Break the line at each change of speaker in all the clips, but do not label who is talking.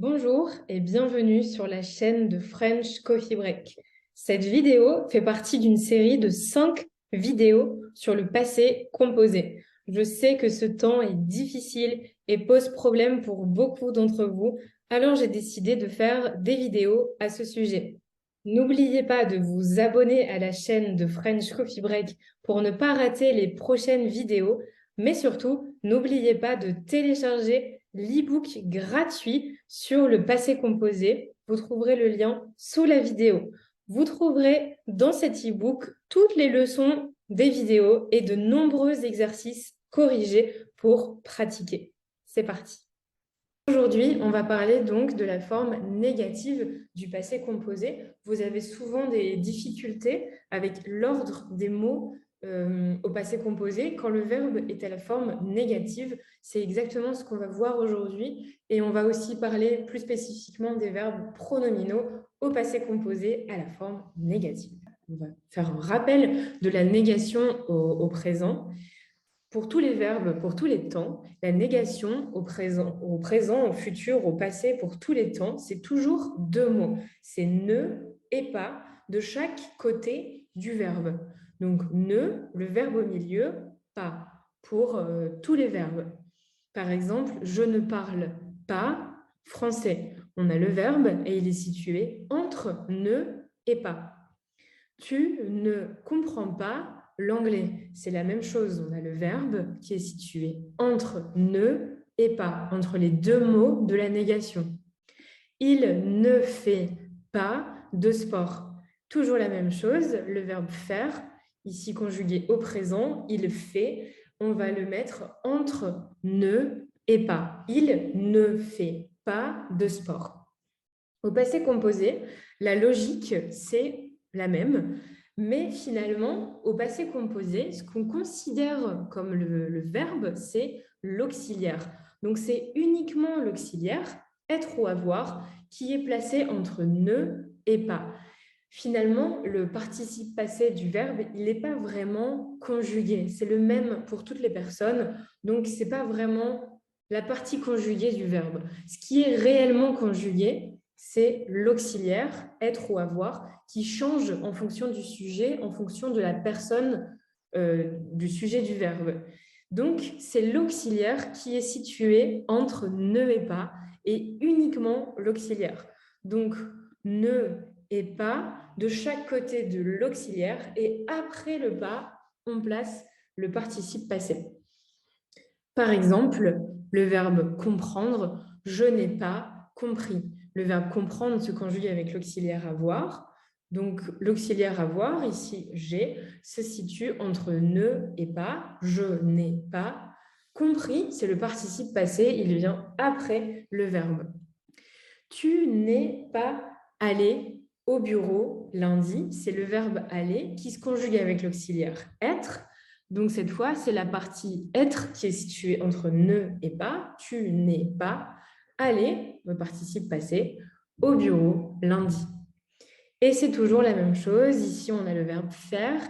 Bonjour et bienvenue sur la chaîne de French Coffee Break. Cette vidéo fait partie d'une série de 5 vidéos sur le passé composé. Je sais que ce temps est difficile et pose problème pour beaucoup d'entre vous, alors j'ai décidé de faire des vidéos à ce sujet. N'oubliez pas de vous abonner à la chaîne de French Coffee Break pour ne pas rater les prochaines vidéos, mais surtout, n'oubliez pas de télécharger l'e-book gratuit sur le passé composé. Vous trouverez le lien sous la vidéo. Vous trouverez dans cet e-book toutes les leçons des vidéos et de nombreux exercices corrigés pour pratiquer. C'est parti. Aujourd'hui, on va parler donc de la forme négative du passé composé. Vous avez souvent des difficultés avec l'ordre des mots au passé composé quand le verbe est à la forme négative. C'est exactement ce qu'on va voir aujourd'hui. Et on va aussi parler plus spécifiquement des verbes pronominaux au passé composé à la forme négative. On va faire un rappel de la négation au présent. Pour tous les verbes, pour tous les temps, la négation au présent, au futur, au passé, pour tous les temps, c'est toujours deux mots. C'est ne et pas de chaque côté du verbe. Donc ne, le verbe au milieu, pas pour tous les verbes. Par exemple, je ne parle pas français. On a le verbe et il est situé entre ne et pas. Tu ne comprends pas l'anglais. C'est la même chose. On a le verbe qui est situé entre ne et pas, entre les deux mots de la négation. Il ne fait pas de sport. Toujours la même chose, le verbe faire, ici conjugué au présent, il fait, on va le mettre entre ne et pas. Il ne fait pas de sport. Au passé composé, la logique, c'est la même, mais finalement, au passé composé, ce qu'on considère comme le verbe, c'est l'auxiliaire. Donc, c'est uniquement l'auxiliaire, être ou avoir, qui est placé entre ne et pas. Finalement, le participe passé du verbe, il n'est pas vraiment conjugué. C'est le même pour toutes les personnes, donc ce n'est pas vraiment la partie conjuguée du verbe. Ce qui est réellement conjugué, c'est l'auxiliaire, être ou avoir, qui change en fonction du sujet, en fonction de la personne du sujet du verbe. Donc, c'est l'auxiliaire qui est situé entre ne et pas, et uniquement l'auxiliaire. Donc, ne et pas de chaque côté de l'auxiliaire, et après le pas, on place le participe passé. Par exemple, le verbe comprendre, je n'ai pas compris. Le verbe comprendre se conjugue avec l'auxiliaire avoir. Donc, l'auxiliaire avoir, ici j'ai, se situe entre ne et pas. Je n'ai pas compris, c'est le participe passé, il vient après le verbe. Tu n'es pas allé au bureau lundi, c'est le verbe aller qui se conjugue avec l'auxiliaire être. Donc, cette fois, c'est la partie être qui est située entre ne et pas. Tu n'es pas allé, le participe passé, au bureau lundi. Et c'est toujours la même chose. Ici, on a le verbe faire.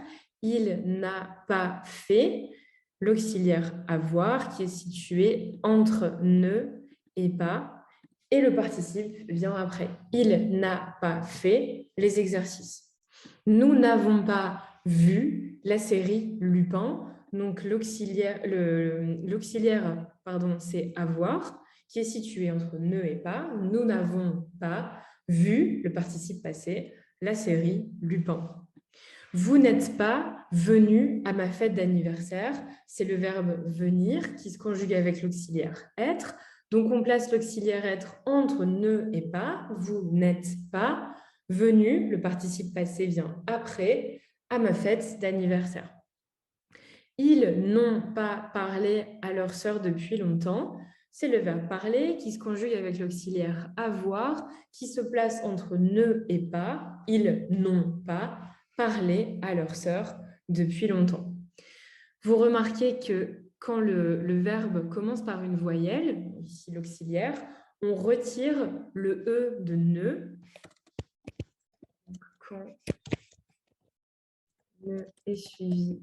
Il n'a pas fait. L'auxiliaire avoir qui est situé entre ne et pas. Et le participe vient après. Il n'a pas fait les exercices. Nous n'avons pas vu la série Lupin. Donc, l'auxiliaire, c'est avoir, qui est situé entre ne et pas. Nous n'avons pas vu, le participe passé, la série Lupin. Vous n'êtes pas venu à ma fête d'anniversaire. C'est le verbe venir qui se conjugue avec l'auxiliaire être. Donc, on place l'auxiliaire être entre ne et pas. Vous n'êtes pas venu. Le participe passé vient après à ma fête d'anniversaire. Ils n'ont pas parlé à leur sœur depuis longtemps. C'est le verbe parler qui se conjugue avec l'auxiliaire avoir qui se place entre ne et pas. Ils n'ont pas parlé à leur sœur depuis longtemps. Vous remarquez que quand le verbe commence par une voyelle, ici l'auxiliaire, on retire le E de ne. Quand ne est suivi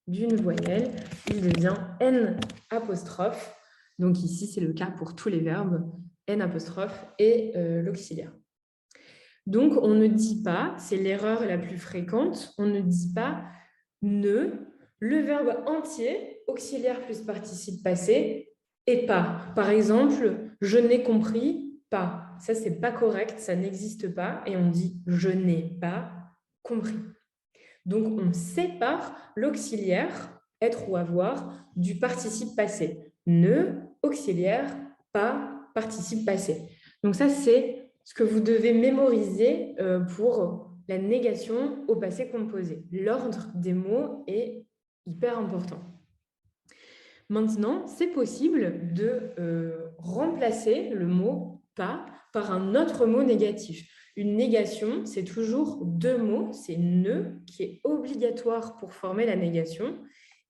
d'une voyelle, il devient N apostrophe. Donc ici, c'est le cas pour tous les verbes. N apostrophe et l'auxiliaire. Donc, on ne dit pas, c'est l'erreur la plus fréquente, on ne dit pas ne, le verbe entier, auxiliaire plus participe passé, et pas. Par exemple, je n'ai compris pas. Ça, c'est pas correct, ça n'existe pas, et on dit je n'ai pas compris. Donc, on sépare l'auxiliaire, être ou avoir, du participe passé. Ne, auxiliaire, pas, participe passé. Donc ça, c'est ce que vous devez mémoriser pour la négation au passé composé. L'ordre des mots est hyper important. Maintenant, c'est possible de remplacer le mot « pas » par un autre mot négatif. Une négation, c'est toujours deux mots, c'est « ne » qui est obligatoire pour former la négation,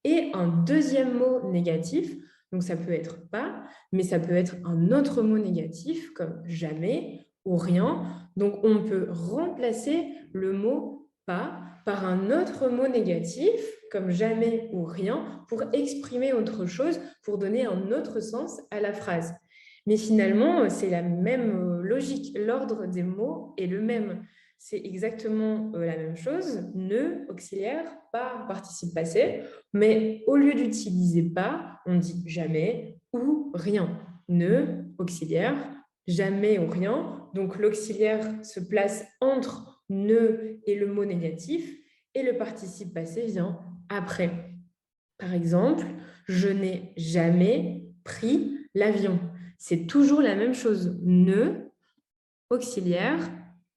et un deuxième mot négatif, donc ça peut être « pas », mais ça peut être un autre mot négatif comme « jamais » ou « rien ». Donc, on peut remplacer le mot « pas » par un autre mot négatif, comme jamais ou rien, pour exprimer autre chose, pour donner un autre sens à la phrase. Mais finalement, c'est la même logique. L'ordre des mots est le même. C'est exactement la même chose. Ne, auxiliaire, pas, participe passé. Mais au lieu d'utiliser pas, on dit jamais ou rien. Ne, auxiliaire, jamais ou rien. Donc l'auxiliaire se place entre ne et le mot négatif. Et le participe passé vient après. Par exemple, je n'ai jamais pris l'avion. C'est toujours la même chose. Ne, auxiliaire,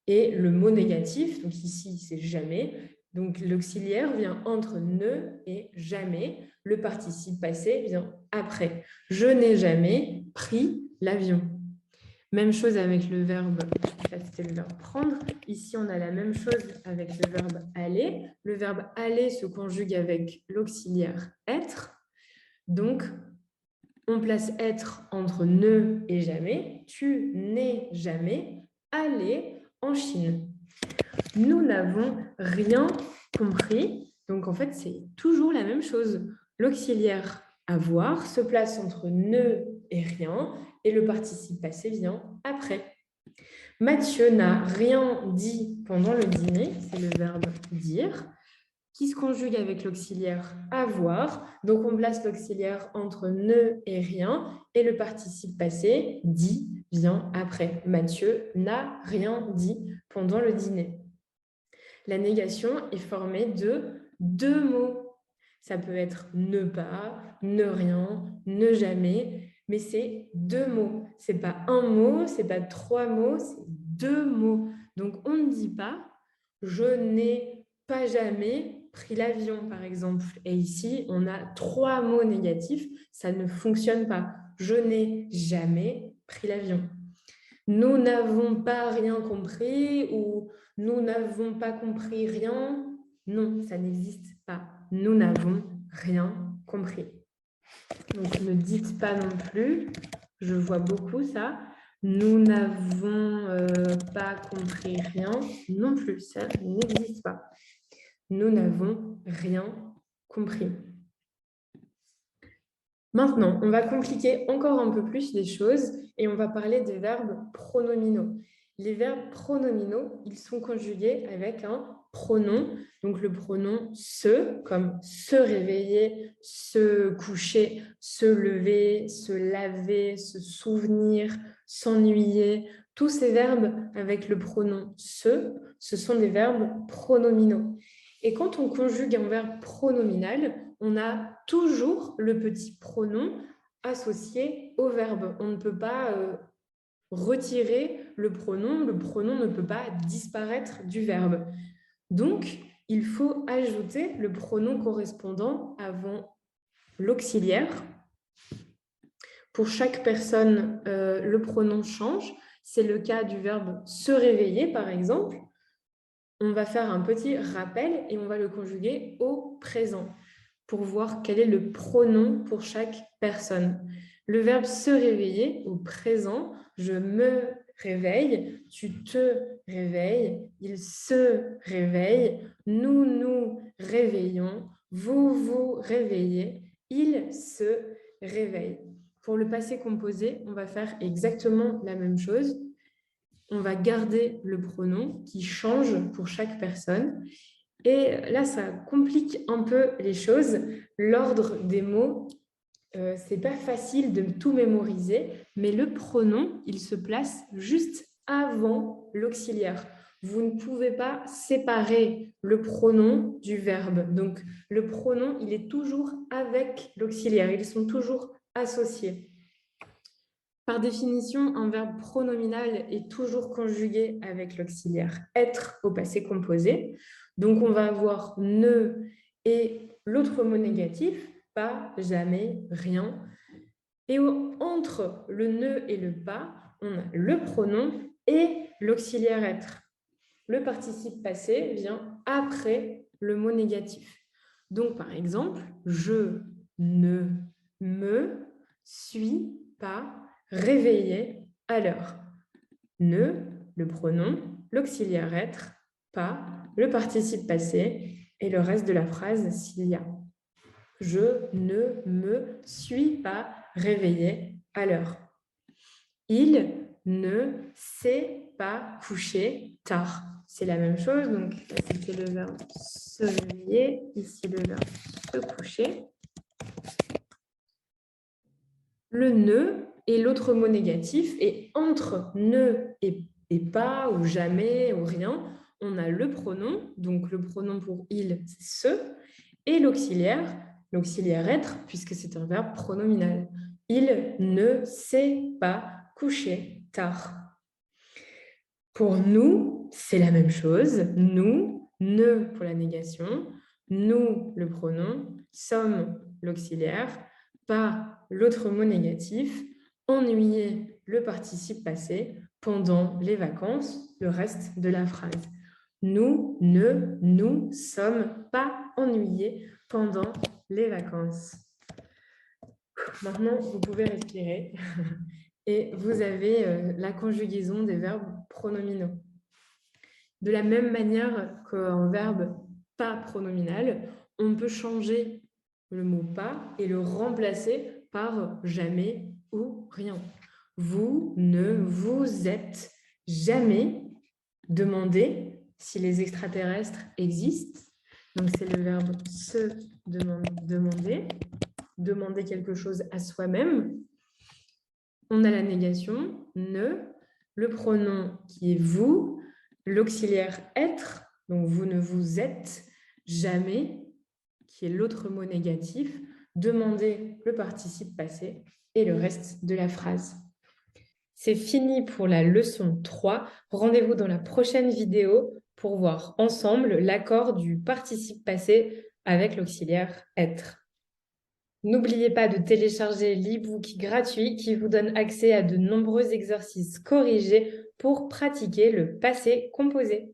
et le mot négatif, donc ici c'est jamais. Donc l'auxiliaire vient entre ne et jamais. Le participe passé vient après. Je n'ai jamais pris l'avion. Même chose avec le verbe, ça c'était le verbe prendre. Ici, on a la même chose avec le verbe aller. Le verbe aller se conjugue avec l'auxiliaire être. Donc, on place être entre ne et jamais. Tu n'es jamais allé en Chine. Nous n'avons rien compris. Donc, en fait, c'est toujours la même chose. L'auxiliaire avoir se place entre ne et rien et le participe passé vient après. Mathieu n'a rien dit pendant le dîner, c'est le verbe dire, qui se conjugue avec l'auxiliaire avoir. Donc, on place l'auxiliaire entre ne et rien et le participe passé dit vient après. Mathieu n'a rien dit pendant le dîner. La négation est formée de deux mots. Ça peut être ne pas, ne rien, ne jamais, mais c'est deux mots. Ce n'est pas un mot, ce n'est pas trois mots, c'est deux mots. Donc, on ne dit pas « je n'ai pas jamais pris l'avion », par exemple. Et ici, on a trois mots négatifs. Ça ne fonctionne pas. « Je n'ai jamais pris l'avion ». Nous n'avons pas rien compris ou nous n'avons pas compris rien. Non, ça n'existe pas. Nous n'avons rien compris. Donc, ne dites pas non plus. Je vois beaucoup ça. Nous n'avons pas compris rien non plus. Ça n'existe pas. Nous n'avons rien compris. Maintenant, on va compliquer encore un peu plus les choses et on va parler des verbes pronominaux. Les verbes pronominaux, ils sont conjugués avec un pronom. Donc le pronom se, comme se réveiller, se coucher, se lever, se laver, se souvenir, s'ennuyer. Tous ces verbes avec le pronom se, ce sont des verbes pronominaux. Et quand on conjugue un verbe pronominal, on a toujours le petit pronom associé au verbe. On ne peut pas retirer le pronom ne peut pas disparaître du verbe. Donc, il faut ajouter le pronom correspondant avant l'auxiliaire. Pour chaque personne, le pronom change. C'est le cas du verbe se réveiller, par exemple. On va faire un petit rappel et on va le conjuguer au présent pour voir quel est le pronom pour chaque personne. Le verbe se réveiller au présent, je me réveille, tu te réveilles, il se réveille, nous nous réveillons, vous vous réveillez, il se réveille. Pour le passé composé, on va faire exactement la même chose. On va garder le pronom qui change pour chaque personne. Et là, ça complique un peu les choses. L'ordre des mots, c'est pas facile de tout mémoriser, mais le pronom, il se place juste avant l'auxiliaire. Vous ne pouvez pas séparer le pronom du verbe. Donc, le pronom, il est toujours avec l'auxiliaire. Ils sont toujours associés. Par définition, un verbe pronominal est toujours conjugué avec l'auxiliaire être au passé composé. Donc, on va avoir ne et l'autre mot négatif, pas, jamais, rien. Et entre le ne et le pas, on a le pronom et l'auxiliaire être. Le participe passé vient après le mot négatif. Donc, par exemple, je ne me suis pas réveillé à l'heure. Ne, le pronom, l'auxiliaire être, pas, le participe passé et le reste de la phrase s'il y a. Je ne me suis pas réveillé à l'heure. Il ne s'est pas couché tard. C'est la même chose. Donc, c'était le verbe se réveiller. Ici, le verbe se coucher. Le ne est l'autre mot négatif. Et entre ne et pas, ou jamais, ou rien, on a le pronom. Donc, le pronom pour il, c'est ce. Et l'auxiliaire être, puisque c'est un verbe pronominal. Il ne s'est pas couché tard. Pour nous, c'est la même chose. Nous, ne pour la négation, nous, le pronom, sommes l'auxiliaire, pas l'autre mot négatif, ennuyer le participe passé, pendant les vacances, le reste de la phrase. Nous ne nous sommes pas ennuyés pendant les vacances. Maintenant, vous pouvez respirer et vous avez la conjugaison des verbes pronominaux. De la même manière qu'un verbe pas pronominal, on peut changer le mot pas et le remplacer par jamais ou rien. Vous ne vous êtes jamais demandé si les extraterrestres existent. Donc, c'est le verbe se demander, demander quelque chose à soi-même. On a la négation, ne, le pronom qui est vous, l'auxiliaire être, donc vous ne vous êtes jamais, qui est l'autre mot négatif, demander le participe passé et le reste de la phrase. C'est fini pour la leçon 3. Rendez-vous dans la prochaine vidéo pour voir ensemble l'accord du participe passé avec l'auxiliaire être. N'oubliez pas de télécharger l'e-book gratuit qui vous donne accès à de nombreux exercices corrigés pour pratiquer le passé composé.